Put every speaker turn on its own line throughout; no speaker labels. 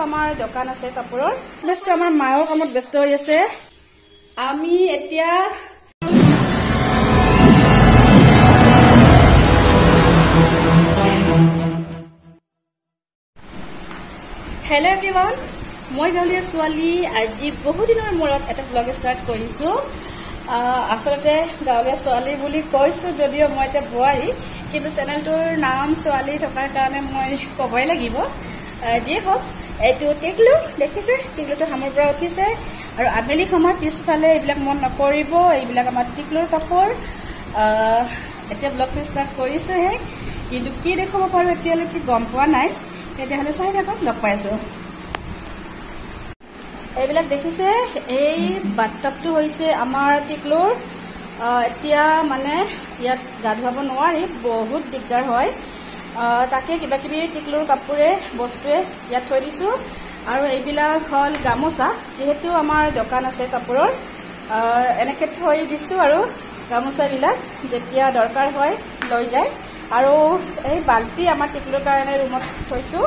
আমাৰ দোকান আছে কাপোৰৰ ব্যস্ত আমাৰ মাও কামত ব্যস্ত হৈ আছে আমি এতিয়া Hello everyone মই গাঁৱলীয়া ছোৱালী আজি বহু দিনৰ মূৰত এটা ব্লগ ষ্টাৰ্ট কৰিছো আসলতে গাঁৱলীয়া ছোৱালী বুলি কৈছো যদিও মই এটা বোৱাৰী কিন্তু চেনেলটোৰ নাম ছোৱালী থকাৰ কাৰণে মই ক'বই লাগিব যে হওক এইটো টিকলু দেখিছে টিকলুটো হামৰ পৰা উঠিছে আৰু আবেলি সময়ত পিছফালে এইবিলাক মন নকৰিব এইবিলাক আমাৰ টিকলুৰ কাপোৰ এতিয়া ব্লগটো ষ্টাৰ্ট কৰিছোহে কিন্তু কি দেখাব পাৰো এতিয়ালৈকে গম পোৱা নাই তেতিয়াহ'লে চাই থাকক লগ পাইছো এইবিলাক দেখিছে এই বাথটাবটো হৈছে আমাৰ টিকলুৰ এতিয়া মানে ইয়াত গা ধুৱাব নোৱাৰি বহুত দিগদাৰ হয় তাকে কিবা কিবি টিকলুৰ কাপোৰে বস্তুৱে ইয়াত থৈ দিছো আৰু এইবিলাক হ'ল গামোচা যেহেতু আমাৰ দোকান আছে কাপোৰৰ এনেকৈ থৈ দিছো আৰু গামোচাবিলাক যেতিয়া দৰকাৰ হয় লৈ যায় আৰু এই বাল্টি আমাৰ টিকলুৰ কাৰণে ৰুমত থৈছো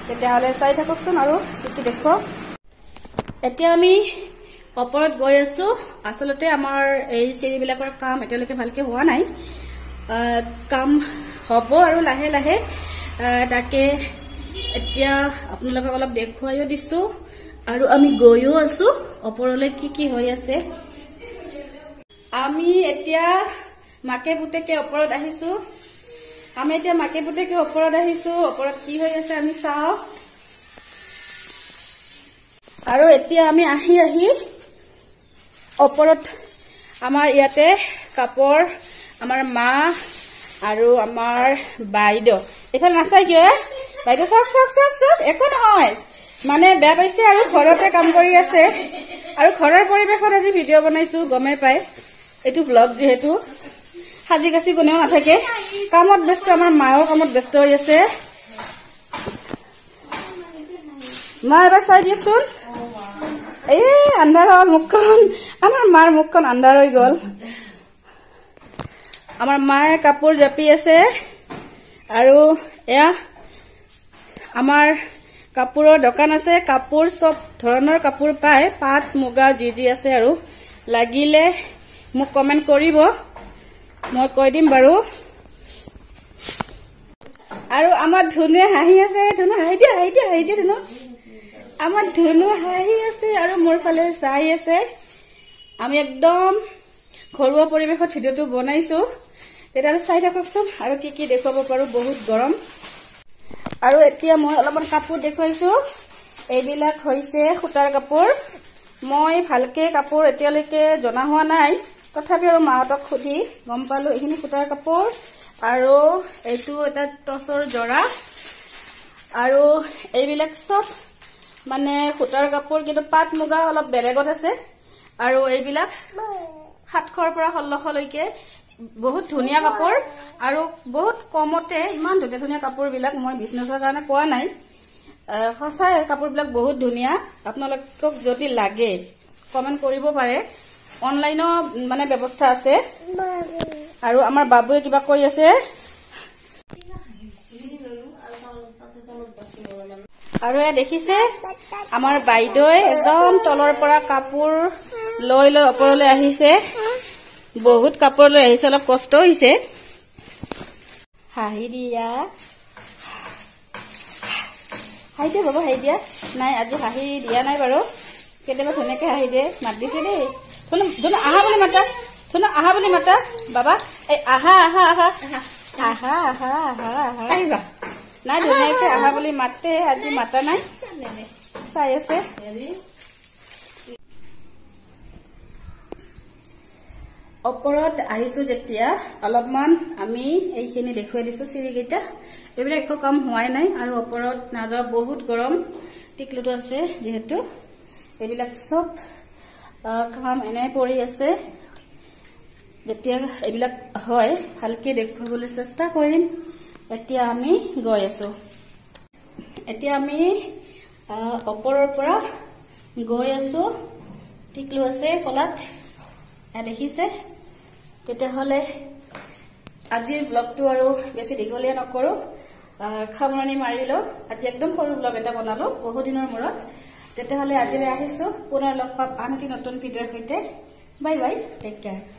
তেতিয়াহ'লে চাই থাককচোন আৰু কি দেখো এতিয়া আমি ওপৰত গৈ আছো আসলতে আমাৰ এই চিৰিবিলাকৰ কাম এতিয়ালৈকে ভালকে হোৱা নাই কাম হ'ব আৰু লাহে লাহে তাকে এতিয়া আপোনালোকক অলপ দেখুৱাইও দিছো আৰু আমি গৈও আছো ওপৰলৈ কি হৈ আছে আমি এতিয়া মাকে পুতেকে ওপৰত আহিছো ওপৰত কি হৈ আছে আমি চাও আৰু এতিয়া আমি আহি ওপৰত আমাৰ ইয়াতে কাপোৰ আমাৰ মা আৰু আমাৰ বাইদেউ এইফালে নাচাই কিয় বাইদেউ চাওক একো নহয় মানে বেয়া পাইছে আৰু ঘৰতে কাম কৰি আছে আৰু ঘৰৰ পৰিৱেশত আজি ভিডিঅ' বনাইছো গমে পাই এইটো ব্লগ যেহেতু সাজি কাচি কোনেও নাথাকে কামত ব্যস্ত আমাৰ মাও কামত ব্যস্ত হৈ আছে মা এবাৰ চাই দিয়কচোন আন্ধাৰ হ'ল মুখখন আমাৰ মাৰ মুখখন আন্ধাৰ হৈ গ'ল আমাৰ মায়ে কাপোৰ জাপি আছে আৰু এয়া আমাৰ কাপোৰৰ দোকান আছে কাপোৰ সব ধৰণৰ কাপোৰ পায় পাট মুগা যি আছে আৰু লাগিলে মোক কমেন্ট কৰিব মই কৈ দিম বাৰু আৰু আমাৰ ধুনুৱে হাঁহি আছে ধুনু হাঁহি দিয়া ধুনু আমাৰ ধুনু হাঁহি আছে আৰু মোৰ ফালে চাই আছে আমি একদম ঘৰুৱা পৰিৱেশত ভিডিঅ'টো বনাইছো তেতিয়াহ'লে চাই থাককচোন আৰু কি দেখুৱাব পাৰো বহুত গৰম আৰু এতিয়া মই অলপমান কাপোৰ দেখুৱাইছো এইবিলাক হৈছে সূতাৰ কাপোৰ মই ভালকে কাপোৰ এতিয়ালৈকে জনা হোৱা নাই তথাপি আৰু মাহঁতক সুধি গম পালো এইখিনি সূতাৰ কাপোৰ আৰু এইটো এটা টচৰ জৰা আৰু এইবিলাক সব মানে সূতাৰ কাপোৰ কিন্তু পাট মুগা অলপ বেলেগত আছে আৰু এইবিলাক 700 পৰা 1600 লৈকে বহুত ধুনীয়া কাপোৰ আৰু বহুত কমতে ইমান ধুনীয়া কাপোৰবিলাক মই বিজনেছৰ কাৰণে কোৱা নাই সঁচাই কাপোৰবিলাক বহুত ধুনীয়া আপোনালোকক যদি লাগে কমেন্ট কৰিব পাৰে অনলাইনো মানে ব্যৱস্থা আছে আৰু আমাৰ বাবুয়ে কিবা কৈ আছে আৰু এ দেখিছে আমাৰ বাইদেউয়ে একদম তলৰ পৰা কাপোৰ লৈ ওপৰলৈ আহিছে বহুত কাপোৰ লৈ আহিছে অলপ কষ্ট হৈছে হাঁহি দিয়া বাবু হাঁহি দিয়া নাই আজি হাঁহি দিয়া নাই বাৰু কেতিয়াবা ধুনীয়াকে হাঁহি দিয়ে মাত দিছে দেই ধুনু আহা বুলি মাতা বাবা এই আহা নাই ধুনীয়াকে আহা বুলি মাতে আজি মাতা নাই চাই আছে ওপৰত আহিছো যেতিয়া অলপমান আমি এইখিনি দেখুৱাই দিছো চিৰিকেইটা এইবিলাক একো কাম হোৱাই নাই আৰু ওপৰত নাযাওঁ বহুত গৰম টিকলুটো আছে যিহেতু এইবিলাক সব কাম এনে পৰি আছে যেতিয়া এইবিলাক হয় ভালকে দেখুৱাবলৈ চেষ্টা কৰিম এতিয়া আমি গৈ আছো এতিয়া আমি ওপৰৰ পৰা গৈ আছো টিকলু আছে কলাত দেখিছে তেতিয়াহ'লে আজিৰ ব্লগটো আৰু বেছি দীঘলীয়া নকৰো খামৰণি মাৰিলো আজি একদম সৰু ব্লগ এটা বনালো বহু দিনৰ মূৰত তেতিয়াহ'লে আজিলৈ আহিছো পুনৰ লগ পাম আন এটি নতুন ভিডিঅ'ৰ সৈতে বাই বাই টেক কেয়াৰ